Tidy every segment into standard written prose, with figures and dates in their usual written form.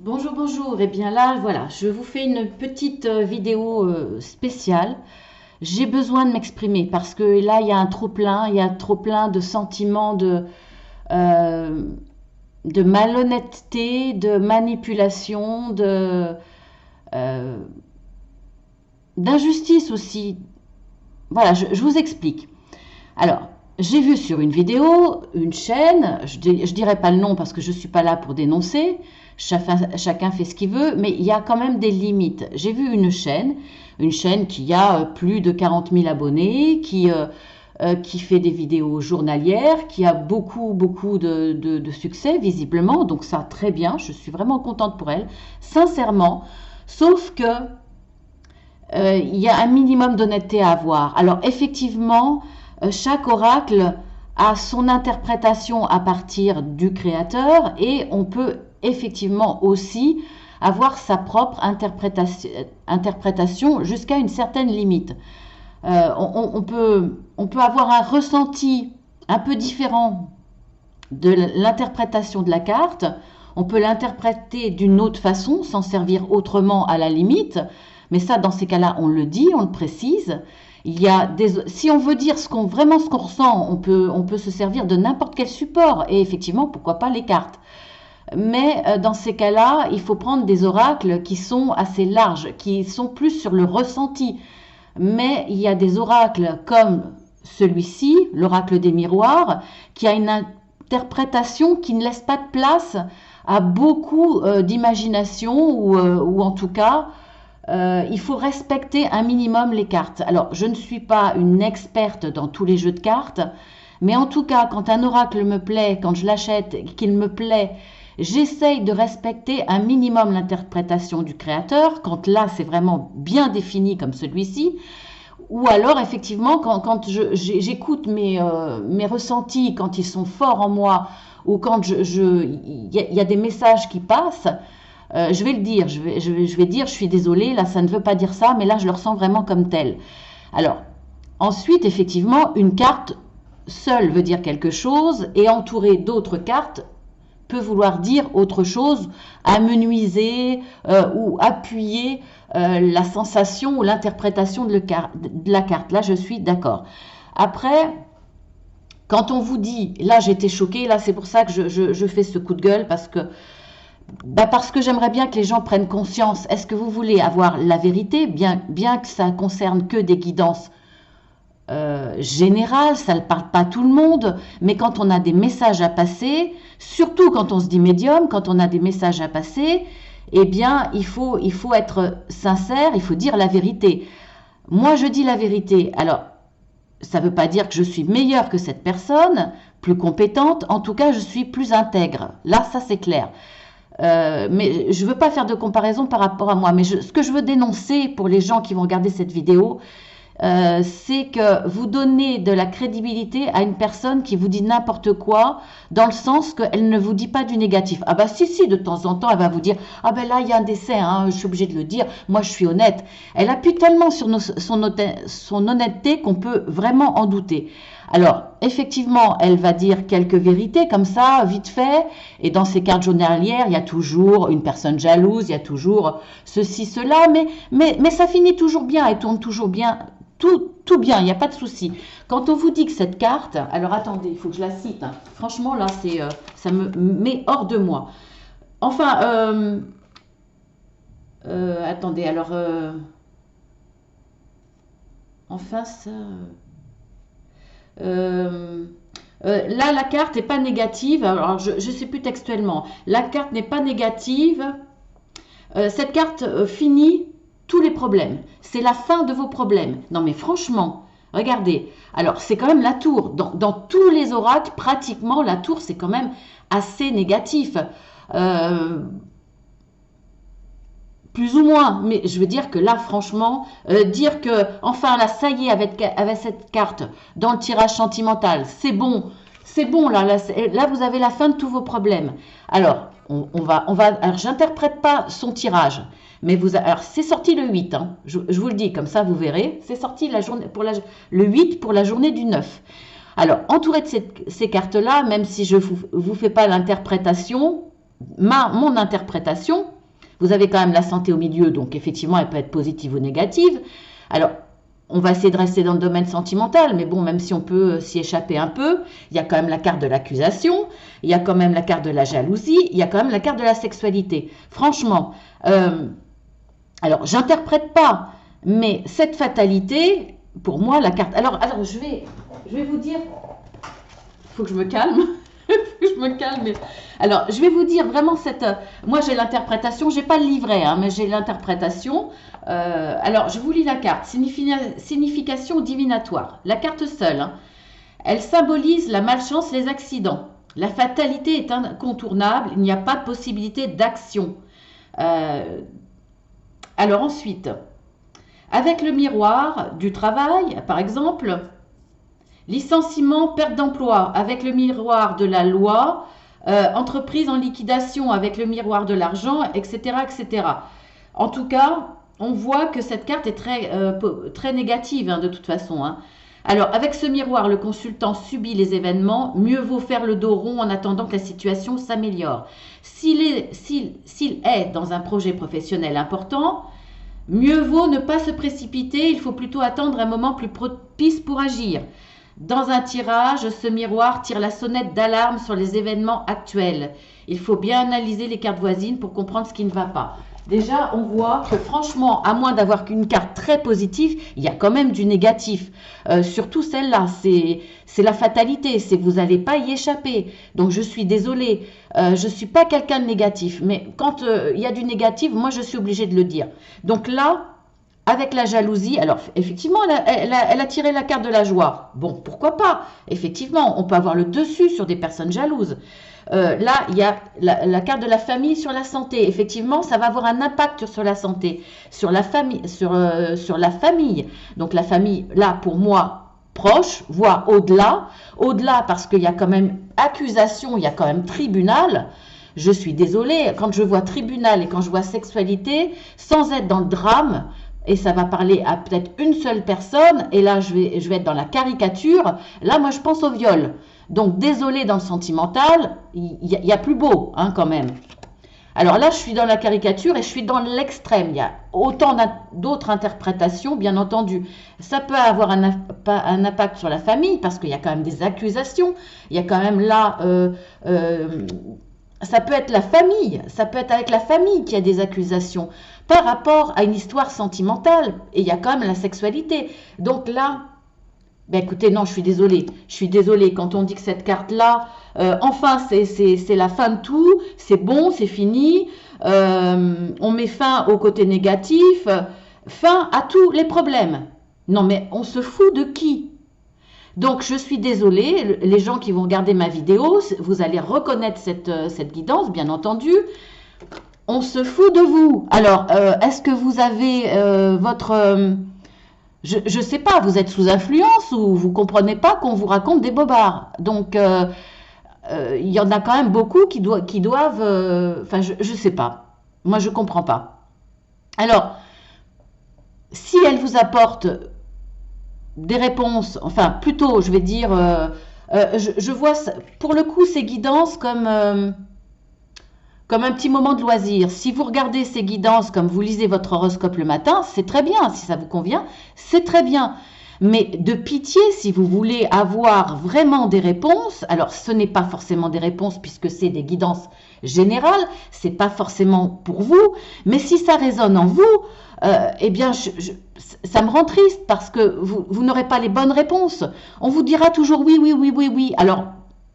Bonjour, bonjour. Et bien là, voilà, je vous fais une petite vidéo spéciale. J'ai besoin de m'exprimer parce que là, il y a trop plein de sentiments euh, de malhonnêteté, de manipulation, euh, d'injustice aussi. Voilà, je vous explique. Alors, j'ai vu sur une vidéo, une chaîne, je dirais pas le nom parce que je suis pas là pour dénoncer, chacun fait ce qu'il veut, mais il y a quand même des limites. J'ai vu une chaîne qui a plus de 40 000 abonnés, qui fait des vidéos journalières, qui a beaucoup de succès visiblement, donc ça très bien, je suis vraiment contente pour elle, sincèrement, sauf que il y a un minimum d'honnêteté à avoir. Alors effectivement, chaque oracle a son interprétation à partir du créateur et on peut effectivement aussi avoir sa propre interprétation jusqu'à une certaine limite. On peut avoir un ressenti un peu différent de l'interprétation de la carte. On peut l'interpréter d'une autre façon, s'en servir autrement à la limite. Mais ça, dans ces cas-là, on le dit, on le précise. Si on veut dire vraiment ce qu'on ressent, on peut se servir de n'importe quel support. Et effectivement, pourquoi pas les cartes. Mais dans ces cas-là, il faut prendre des oracles qui sont assez larges, qui sont plus sur le ressenti. Mais il y a des oracles comme celui-ci, l'oracle des miroirs, qui a une interprétation qui ne laisse pas de place à beaucoup d'imagination ou en tout cas il faut respecter un minimum les cartes. Alors, je ne suis pas une experte dans tous les jeux de cartes, mais en tout cas, quand un oracle me plaît, quand je l'achète, qu'il me plaît, j'essaye de respecter un minimum l'interprétation du créateur, quand là, c'est vraiment bien défini comme celui-ci. Ou alors, effectivement, quand j'écoute mes ressentis, quand ils sont forts en moi, ou quand il y a des messages qui passent, je vais le dire, je vais dire, je suis désolée, là ça ne veut pas dire ça, mais là je le ressens vraiment comme tel. Alors, ensuite, effectivement, une carte seule veut dire quelque chose et entourée d'autres cartes peut vouloir dire autre chose, amenuiser ou appuyer la sensation ou l'interprétation de la carte. Là, je suis d'accord. Après, quand on vous dit, là j'étais choquée, là c'est pour ça que je fais ce coup de gueule, parce que j'aimerais bien que les gens prennent conscience. Est-ce que vous voulez avoir la vérité, bien que ça concerne que des guidances générales, ça ne parle pas à tout le monde, mais quand on a des messages à passer, surtout quand on se dit médium, quand on a des messages à passer, eh bien, il faut être sincère, il faut dire la vérité. Moi, je dis la vérité. Alors, ça ne veut pas dire que je suis meilleure que cette personne, plus compétente, en tout cas, je suis plus intègre. Là, ça, c'est clair. Mais je ne veux pas faire de comparaison par rapport à moi. Mais ce que je veux dénoncer pour les gens qui vont regarder cette vidéo, c'est que vous donnez de la crédibilité à une personne qui vous dit n'importe quoi, dans le sens qu'elle ne vous dit pas du négatif. Ah bah si, de temps en temps, elle va vous dire, ah ben là, il y a un décès, hein, je suis obligée de le dire, moi je suis honnête. Elle appuie tellement sur son honnêteté qu'on peut vraiment en douter. Alors, effectivement, elle va dire quelques vérités comme ça, vite fait, et dans ces cartes journalières, il y a toujours une personne jalouse, il y a toujours ceci, cela, mais ça finit toujours bien, elle tourne toujours bien, tout bien, il n'y a pas de souci. Quand on vous dit que cette carte, alors attendez, il faut que je la cite, hein. Franchement, là, ça me met hors de moi. Enfin, attendez, alors, enfin, ça... là, la carte n'est pas négative. Alors, je ne sais plus textuellement. La carte n'est pas négative. Cette carte finit tous les problèmes. C'est la fin de vos problèmes. Non, mais franchement, regardez. Alors, c'est quand même la tour. Dans tous les oracles, pratiquement, la tour, c'est quand même assez négatif. Euh, Plus ou moins, mais je veux dire que là, franchement, dire que, enfin, là, ça y est, avec cette carte, dans le tirage sentimental, c'est bon, là, vous avez la fin de tous vos problèmes. Alors, alors, j'interprète pas son tirage, mais alors, c'est sorti le 8, hein, je vous le dis, comme ça, vous verrez, c'est sorti le 8 pour la journée du 9. Alors, entouré de ces cartes-là, même si je vous fais pas l'interprétation, mon interprétation, vous avez quand même la santé au milieu, donc effectivement, elle peut être positive ou négative. Alors, on va essayer de rester dans le domaine sentimental, mais bon, même si on peut s'y échapper un peu, il y a quand même la carte de l'accusation, il y a quand même la carte de la jalousie, il y a quand même la carte de la sexualité. Franchement, alors, j'interprète pas, mais cette fatalité, pour moi, la carte... Alors je vais vous dire... Il faut que je me calme. Je me calme. Alors, je vais vous dire vraiment cette... Moi, j'ai l'interprétation, j'ai pas le livret, hein, mais j'ai l'interprétation. Alors, je vous lis la carte. Signification divinatoire. La carte seule, hein, elle symbolise la malchance, les accidents. La fatalité est incontournable, il n'y a pas de possibilité d'action. Alors ensuite, avec le miroir du travail, par exemple, licenciement, perte d'emploi, avec le miroir de la loi, entreprise en liquidation, avec le miroir de l'argent, etc., etc. En tout cas, on voit que cette carte est très négative, hein, de toute façon, hein. Alors, avec ce miroir, le consultant subit les événements, mieux vaut faire le dos rond en attendant que la situation s'améliore. S'il est dans un projet professionnel important, mieux vaut ne pas se précipiter, il faut plutôt attendre un moment plus propice pour agir. Dans un tirage, ce miroir tire la sonnette d'alarme sur les événements actuels. Il faut bien analyser les cartes voisines pour comprendre ce qui ne va pas. Déjà, on voit que franchement, à moins d'avoir qu'une carte très positive, il y a quand même du négatif. Surtout celle-là, c'est la fatalité, vous n'allez pas y échapper. Donc je suis désolée, je ne suis pas quelqu'un de négatif, mais quand il y a du négatif, moi je suis obligée de le dire. Donc là, avec la jalousie, alors effectivement, elle a tiré la carte de la joie. Bon, pourquoi pas? Effectivement, on peut avoir le dessus sur des personnes jalouses. Là, il y a la carte de la famille sur la santé. Effectivement, ça va avoir un impact sur la santé, sur la famille, sur la famille. Donc la famille, là, pour moi, proche, voire au-delà, parce qu'il y a quand même accusation, il y a quand même tribunal. Je suis désolée, quand je vois tribunal et quand je vois sexualité, sans être dans le drame, et ça va parler à peut-être une seule personne, et là je vais être dans la caricature, là moi je pense au viol. Donc désolé, dans le sentimental, il y a plus beau, hein, quand même. Alors là je suis dans la caricature et je suis dans l'extrême, il y a autant d'autres interprétations, bien entendu. Ça peut avoir un impact sur la famille, parce qu'il y a quand même des accusations, il y a quand même là... ça peut être la famille, ça peut être avec la famille qu'il y a des accusations par rapport à une histoire sentimentale, et il y a quand même la sexualité. Donc là, ben écoutez, non, je suis désolée quand on dit que cette carte-là, enfin, c'est la fin de tout, c'est bon, c'est fini, on met fin au côté négatif, fin à tous les problèmes. Non, mais on se fout de qui? Donc, je suis désolée, les gens qui vont regarder ma vidéo, vous allez reconnaître cette guidance, bien entendu. On se fout de vous. Alors, est-ce que vous avez votre... je ne sais pas, vous êtes sous influence ou vous ne comprenez pas qu'on vous raconte des bobards. Donc, il y en a quand même beaucoup qui doivent... Enfin, je ne sais pas. Moi, je ne comprends pas. Alors, si elle vous apporte... des réponses, enfin plutôt je vais dire, je vois pour le coup ces guidances comme un petit moment de loisir. Si vous regardez ces guidances comme vous lisez votre horoscope le matin, c'est très bien, si ça vous convient, c'est très bien. Mais de pitié, si vous voulez avoir vraiment des réponses, alors ce n'est pas forcément des réponses puisque c'est des guidances générales, c'est pas forcément pour vous, mais si ça résonne en vous, eh bien ça me rend triste parce que vous n'aurez pas les bonnes réponses. On vous dira toujours oui, oui, oui, oui, oui. Alors,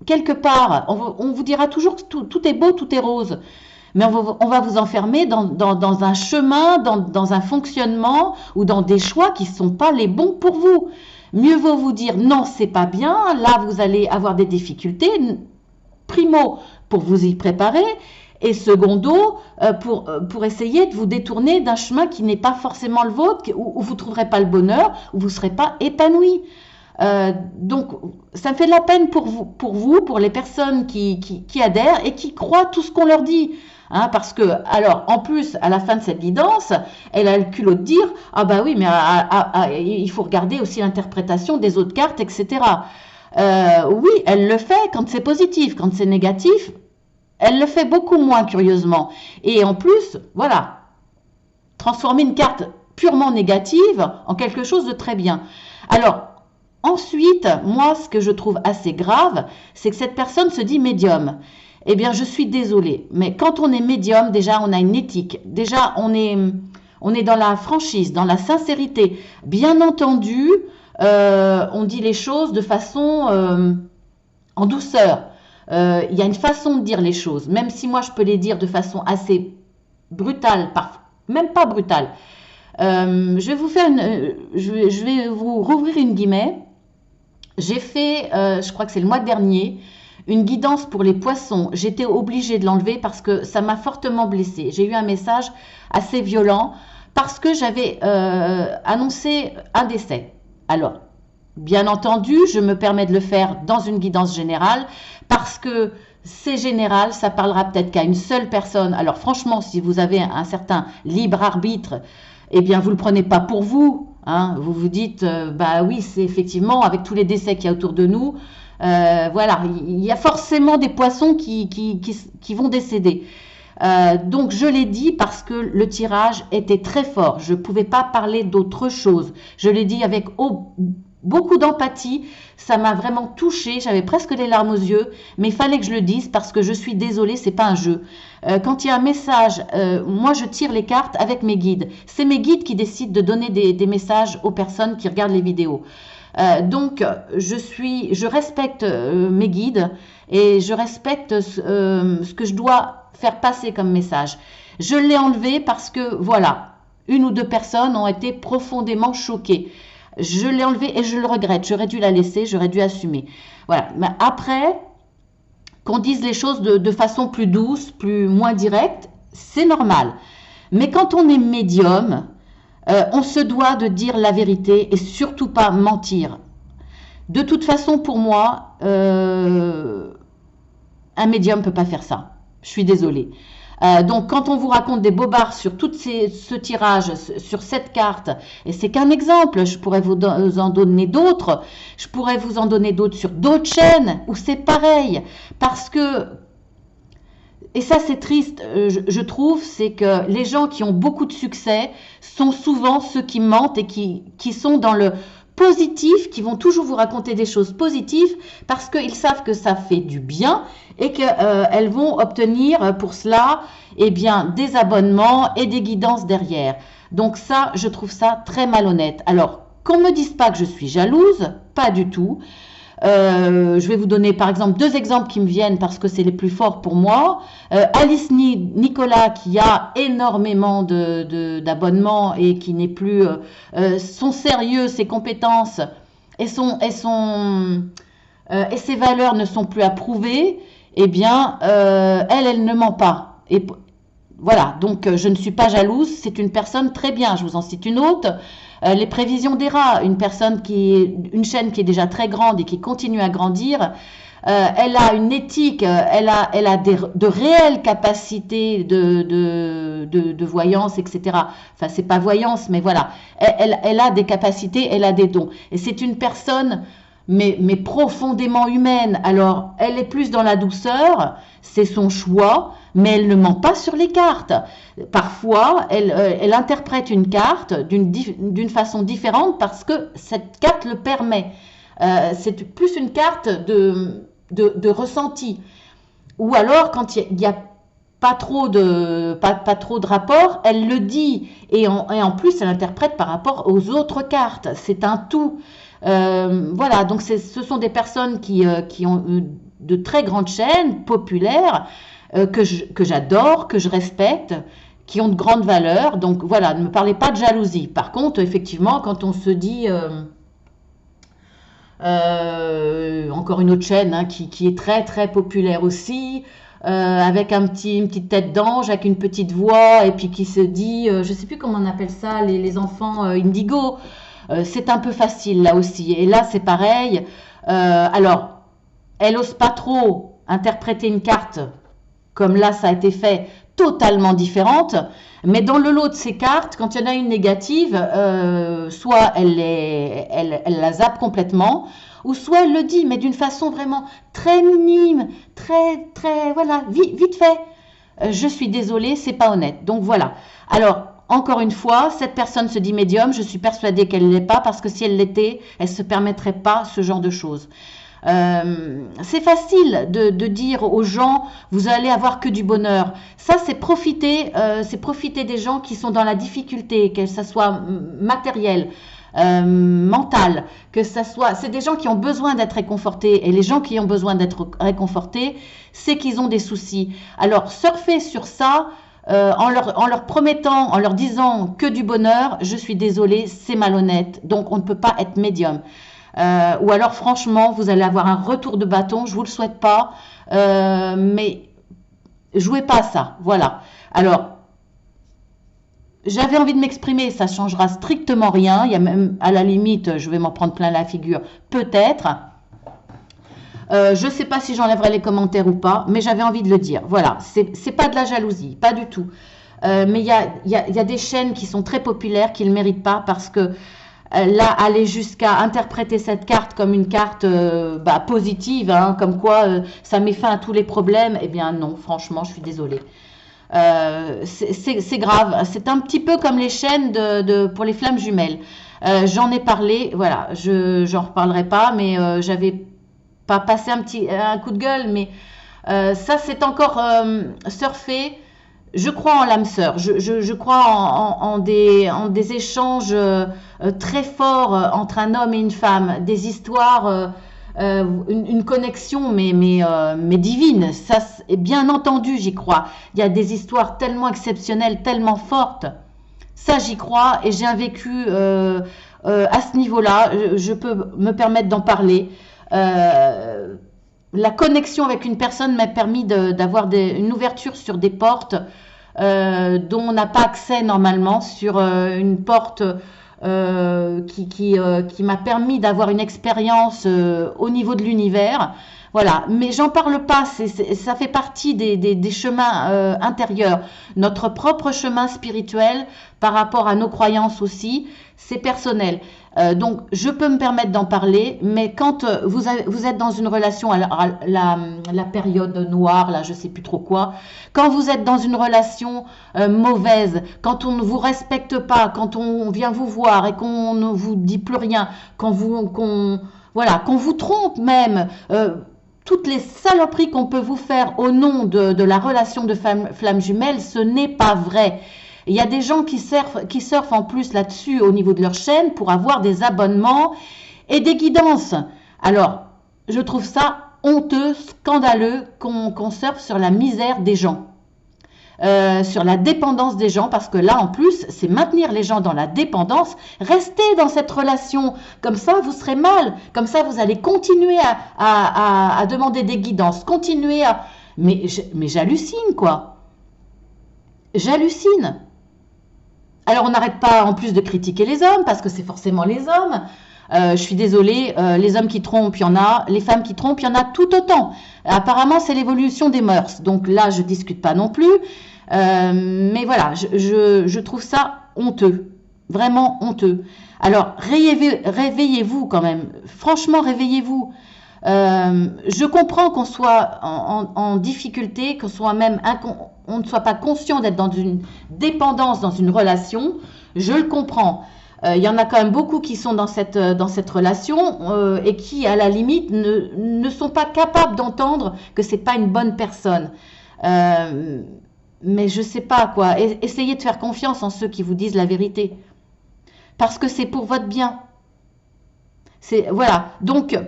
quelque part, on vous dira toujours que tout est beau, tout est rose. Mais on va vous enfermer dans un chemin, dans un fonctionnement ou dans des choix qui ne sont pas les bons pour vous. Mieux vaut vous dire non, c'est pas bien, là vous allez avoir des difficultés. Primo, pour vous y préparer, et secondo, pour essayer de vous détourner d'un chemin qui n'est pas forcément le vôtre, où vous ne trouverez pas le bonheur, où vous ne serez pas épanoui. Donc, ça me fait de la peine pour vous, pour les personnes qui adhèrent et qui croient tout ce qu'on leur dit. Hein, parce que, alors, en plus, à la fin de cette guidance, elle a le culot de dire « Ah bah oui, mais il faut regarder aussi l'interprétation des autres cartes, etc. » Oui, elle le fait quand c'est positif. Quand c'est négatif, Elle le fait beaucoup moins curieusement. Et en plus, voilà, transformer une carte purement négative en quelque chose de très bien. Alors, ensuite, moi, ce que je trouve assez grave, c'est que cette personne se dit médium. Eh bien, je suis désolée, mais quand on est médium, déjà, on a une éthique. Déjà, on est dans la franchise, dans la sincérité. Bien entendu, on dit les choses de façon en douceur. Il y a une façon de dire les choses, même si moi, je peux les dire de façon assez brutale, même pas brutale. Je vais vous faire je vais vous rouvrir une guillemets. J'ai fait, je crois que c'est le mois dernier, une guidance pour les poissons. J'étais obligée de l'enlever parce que ça m'a fortement blessée. J'ai eu un message assez violent parce que j'avais annoncé un décès. Alors, bien entendu, je me permets de le faire dans une guidance générale parce que c'est général, ça parlera peut-être qu'à une seule personne. Alors franchement, si vous avez un certain libre arbitre, eh bien, vous ne le prenez pas pour vous. Hein. Vous vous dites, bah oui, c'est effectivement, avec tous les décès qu'il y a autour de nous, voilà, il y a forcément des poissons qui vont décéder. Donc, je l'ai dit parce que le tirage était très fort. Je ne pouvais pas parler d'autre chose. Je l'ai dit avec beaucoup d'empathie. Ça m'a vraiment touchée. J'avais presque les larmes aux yeux. Mais il fallait que je le dise parce que je suis désolée, c'est pas un jeu. Quand il y a un message, moi je tire les cartes avec mes guides. C'est mes guides qui décident de donner des messages aux personnes qui regardent les vidéos. Donc je respecte mes guides et je respecte ce que je dois faire passer comme message. Je l'ai enlevé parce que voilà, une ou deux personnes ont été profondément choquées. Je l'ai enlevé et je le regrette. J'aurais dû la laisser, j'aurais dû assumer. Voilà. Mais après, qu'on dise les choses de façon plus douce, moins directe, c'est normal. Mais quand on est médium, on se doit de dire la vérité et surtout pas mentir. De toute façon, pour moi, un médium ne peut pas faire ça. Je suis désolée. Donc, quand on vous raconte des bobards sur ce tirage, sur cette carte, et c'est qu'un exemple, je pourrais vous en donner d'autres, je pourrais vous en donner d'autres sur d'autres chaînes où c'est pareil, parce que, et ça c'est triste, je trouve, c'est que les gens qui ont beaucoup de succès sont souvent ceux qui mentent et qui sont dans le positif, qui vont toujours vous raconter des choses positives parce qu'ils savent que ça fait du bien et qu'elles vont obtenir pour cela eh bien, des abonnements et des guidances derrière. Donc ça, je trouve ça très malhonnête. Alors, qu'on ne me dise pas que je suis jalouse, pas du tout. Je vais vous donner par exemple deux exemples qui me viennent parce que c'est les plus forts pour moi. Alice Nicolas qui a énormément d'abonnements et qui n'est plus son sérieux, ses compétences et ses valeurs ne sont plus approuvées. Eh bien, elle ne ment pas. Et voilà, donc je ne suis pas jalouse, c'est une personne très bien. Je vous en cite une autre. Les prévisions des rats, une chaîne qui est déjà très grande et qui continue à grandir. Elle a une éthique, elle a de réelles capacités de voyance, etc. Enfin, c'est pas voyance, mais voilà. Elle a des capacités, elle a des dons. Et c'est une personne, mais profondément humaine. Alors, elle est plus dans la douceur, c'est son choix, mais elle ne ment pas sur les cartes. Parfois, elle interprète une carte d'une façon différente parce que cette carte le permet. C'est plus une carte de ressenti. Ou alors, quand il y a pas trop de rapport, elle le dit. Et en plus, elle interprète par rapport aux autres cartes. C'est un tout. Voilà, donc ce sont des personnes qui ont de très grandes chaînes populaires que j'adore, que je respecte, qui ont de grandes valeurs. Donc voilà, ne me parlez pas de jalousie. Par contre, effectivement, quand on se dit... encore une autre chaîne hein, qui est très très populaire aussi, avec une petite tête d'ange, avec une petite voix, et puis qui se dit, je ne sais plus comment on appelle ça, les enfants indigo. C'est un peu facile là aussi. Et là, c'est pareil. Alors, elle n'ose pas trop interpréter une carte, comme là, ça a été fait, totalement différente. Mais dans le lot de ces cartes, quand il y en a une négative, soit elle la zappe complètement, ou soit elle le dit, mais d'une façon vraiment très minime, très, voilà, vite fait. Je suis désolée, c'est pas honnête. Donc voilà. Alors, encore une fois, cette personne se dit médium, je suis persuadée qu'elle ne l'est pas, parce que si elle l'était, elle ne se permettrait pas ce genre de choses. C'est facile de dire aux gens, vous allez avoir que du bonheur. Ça, c'est profiter des gens qui sont dans la difficulté, que ça soit matériel, mental, que ça soit, c'est des gens qui ont besoin d'être réconfortés, et les gens qui ont besoin d'être réconfortés, c'est qu'ils ont des soucis. Alors, surfer sur ça, en leur promettant, en leur disant que du bonheur, je suis désolée, c'est malhonnête, donc on ne peut pas être médium. Ou alors franchement, vous allez avoir un retour de bâton, je vous le souhaite pas, mais jouez pas à ça, voilà. Alors, j'avais envie de m'exprimer, ça changera strictement rien, il y a même, à la limite, je vais m'en prendre plein la figure, peut-être. Je ne sais pas si j'enlèverai les commentaires ou pas, mais j'avais envie de le dire. Voilà, c'est pas de la jalousie, pas du tout. Mais il y a des chaînes qui sont très populaires qui ne le méritent pas, parce que là, aller jusqu'à interpréter cette carte comme une carte positive, hein, comme quoi ça met fin à tous les problèmes, eh bien non, franchement, je suis désolée. C'est grave, c'est un petit peu comme les chaînes pour les flammes jumelles. J'en ai parlé, voilà, j'en reparlerai pas, mais j'avais pas passé un coup de gueule, mais ça c'est encore surfer. Je crois en l'âme sœur, je crois en des échanges très forts entre un homme et une femme, des histoires, une connexion mais divine, ça, bien entendu j'y crois. Il y a des histoires tellement exceptionnelles, tellement fortes, ça j'y crois, et j'ai un vécu à ce niveau-là, je peux me permettre d'en parler. La connexion avec une personne m'a permis d'avoir une ouverture sur des portes dont on n'a pas accès normalement, sur une porte qui m'a permis d'avoir une expérience au niveau de l'univers. Voilà, mais j'en parle pas, ça fait partie des chemins intérieurs, notre propre chemin spirituel par rapport à nos croyances aussi, c'est personnel. Donc je peux me permettre d'en parler, mais quand vous êtes dans une relation, la période noire, là je sais plus trop quoi, quand vous êtes dans une relation mauvaise, quand on ne vous respecte pas, quand on vient vous voir et qu'on ne vous dit plus rien, qu'on vous trompe même, toutes les saloperies qu'on peut vous faire au nom de la relation de flamme jumelle, ce n'est pas vrai. Il y a des gens qui surfent en plus là-dessus au niveau de leur chaîne pour avoir des abonnements et des guidances. Alors, je trouve ça honteux, scandaleux qu'on surfe sur la misère des gens, sur la dépendance des gens, parce que là, en plus, c'est maintenir les gens dans la dépendance. Restez dans cette relation, comme ça, vous serez mal. Comme ça, vous allez continuer à demander des guidances, continuer à... Mais j'hallucine, quoi. J'hallucine. Alors, on n'arrête pas en plus de critiquer les hommes, parce que c'est forcément les hommes. Je suis désolée, les hommes qui trompent, il y en a. Les femmes qui trompent, il y en a tout autant. Apparemment, c'est l'évolution des mœurs. Donc là, je ne discute pas non plus. Mais voilà, je trouve ça honteux. Vraiment honteux. Alors, réveillez-vous quand même. Franchement, réveillez-vous. Je comprends qu'on soit en difficulté, qu'on soit même on ne soit pas conscient d'être dans une dépendance, dans une relation. Je le comprends. Il y en a quand même beaucoup qui sont dans cette relation et qui, à la limite, ne sont pas capables d'entendre que c'est pas une bonne personne. Mais je sais pas quoi. Essayez de faire confiance en ceux qui vous disent la vérité, parce que c'est pour votre bien. Voilà. Donc,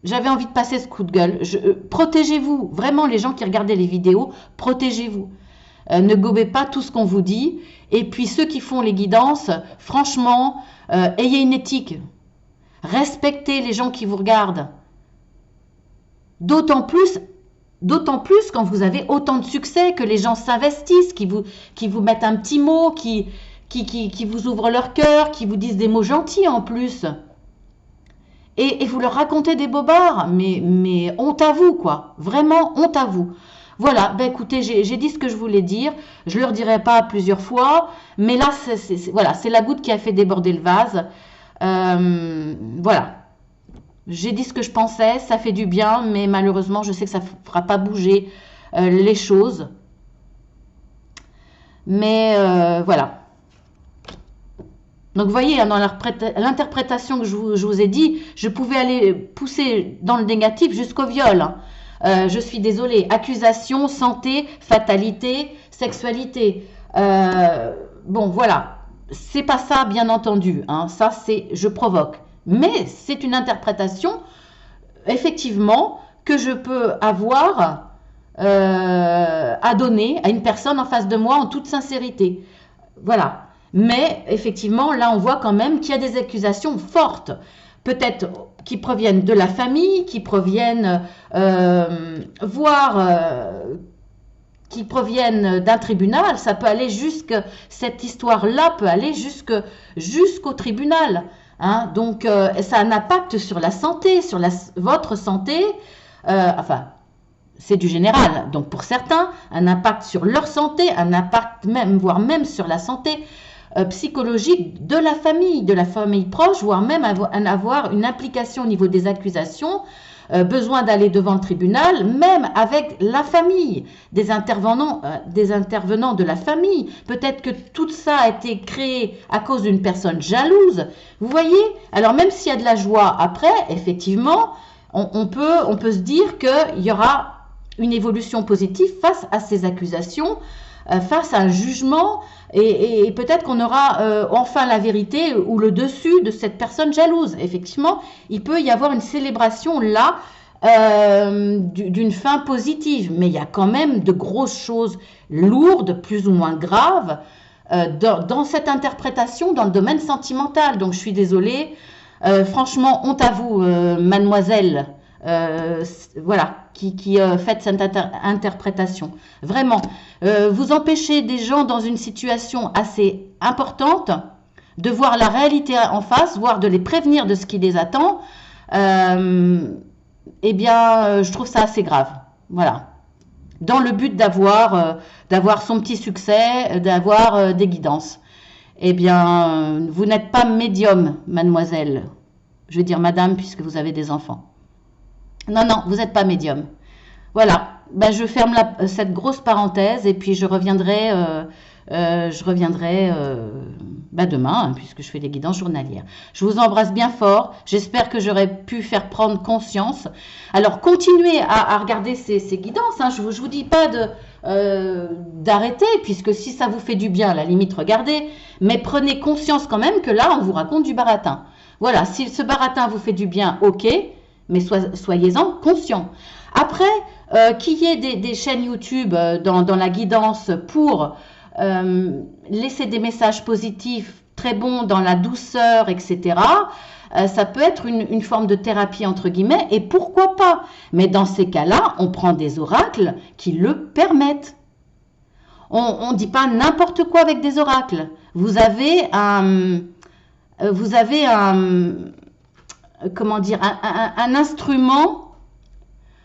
j'avais envie de passer ce coup de gueule. Protégez-vous. Vraiment, les gens qui regardaient les vidéos, protégez-vous. Ne gobez pas tout ce qu'on vous dit. Et puis, ceux qui font les guidances, franchement, ayez une éthique. Respectez les gens qui vous regardent. D'autant plus quand vous avez autant de succès, que les gens s'investissent, qui vous mettent un petit mot, qui vous ouvrent leur cœur, qui vous disent des mots gentils en plus. Et vous leur racontez des bobards, mais honte à vous, quoi. Vraiment, honte à vous. Voilà, ben écoutez, j'ai dit ce que je voulais dire. Je ne le redirai pas plusieurs fois, mais là, voilà, c'est la goutte qui a fait déborder le vase. Voilà. J'ai dit ce que je pensais, ça fait du bien, mais malheureusement, je sais que ça ne fera pas bouger les choses. Mais voilà. Donc, vous voyez, hein, dans l'interprétation que je vous ai dit, je pouvais aller pousser dans le négatif jusqu'au viol. Hein. Je suis désolée. Accusation, santé, fatalité, sexualité. Bon, voilà. C'est pas ça, bien entendu. Hein. Ça, c'est je provoque. Mais c'est une interprétation, effectivement, que je peux avoir à donner à une personne en face de moi en toute sincérité. Voilà. Mais effectivement, là, on voit quand même qu'il y a des accusations fortes, peut-être qui proviennent de la famille, qui proviennent, qui proviennent d'un tribunal. Ça peut aller cette histoire-là peut aller jusqu'au tribunal. Hein. Donc, ça a un impact sur la santé, sur votre santé. Enfin, c'est du général. Donc, pour certains, un impact sur leur santé, un impact même, voire même sur la santé psychologique de la famille proche, voire même avoir une implication au niveau des accusations, besoin d'aller devant le tribunal, même avec la famille, des intervenants de la famille. Peut-être que tout ça a été créé à cause d'une personne jalouse. Vous voyez? Alors même s'il y a de la joie après, effectivement, on peut se dire qu'il y aura une évolution positive face à ces accusations, face à un jugement, et peut-être qu'on aura enfin la vérité ou le dessus de cette personne jalouse. Effectivement, il peut y avoir une célébration là d'une fin positive, mais il y a quand même de grosses choses lourdes, plus ou moins graves, dans cette interprétation dans le domaine sentimental. Donc je suis désolée, franchement, honte à vous, mademoiselle. Voilà, qui faites cette interprétation. Vraiment, vous empêchez des gens dans une situation assez importante de voir la réalité en face, voire de les prévenir de ce qui les attend. Eh bien, je trouve ça assez grave. Voilà. Dans le but d'avoir son petit succès, d'avoir des guidances. Eh bien, vous n'êtes pas médium, mademoiselle. Je vais dire madame, puisque vous avez des enfants. Non, vous n'êtes pas médium. Voilà, ben, je ferme cette grosse parenthèse et puis je reviendrai demain, hein, puisque je fais des guidances journalières. Je vous embrasse bien fort. J'espère que j'aurai pu faire prendre conscience. Alors, continuez à regarder ces guidances. Hein. Je vous dis pas d'arrêter, puisque si ça vous fait du bien, à la limite, regardez. Mais prenez conscience quand même que là, on vous raconte du baratin. Voilà, si ce baratin vous fait du bien, ok. Mais soyez-en conscients. Après, qu'il y ait des chaînes YouTube dans la guidance pour laisser des messages positifs très bons dans la douceur, etc., ça peut être une forme de thérapie, entre guillemets, et pourquoi pas? Mais dans ces cas-là, on prend des oracles qui le permettent. On ne dit pas n'importe quoi avec des oracles. Vous avez comment dire, un instrument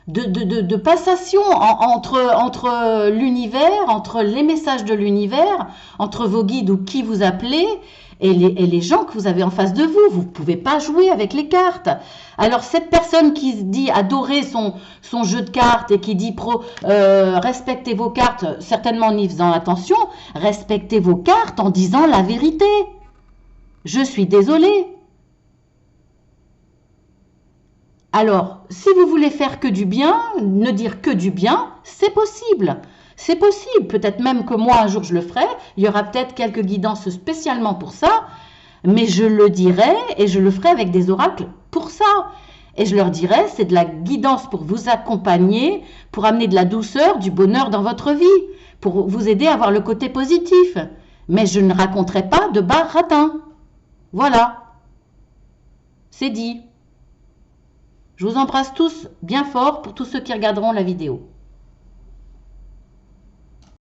de passation entre l'univers, entre les messages de l'univers, entre vos guides ou qui vous appelez et les gens que vous avez en face de vous. Vous ne pouvez pas jouer avec les cartes. Alors cette personne qui se dit adorer son jeu de cartes et qui dit respectez vos cartes, certainement en y faisant attention, respectez vos cartes en disant la vérité. Je suis désolée. Alors, si vous voulez faire que du bien, ne dire que du bien, c'est possible. C'est possible. Peut-être même que moi, un jour, je le ferai. Il y aura peut-être quelques guidances spécialement pour ça. Mais je le dirai et je le ferai avec des oracles pour ça. Et je leur dirai, c'est de la guidance pour vous accompagner, pour amener de la douceur, du bonheur dans votre vie, pour vous aider à avoir le côté positif. Mais je ne raconterai pas de baratin. Voilà. C'est dit. Je vous embrasse tous bien fort pour tous ceux qui regarderont la vidéo.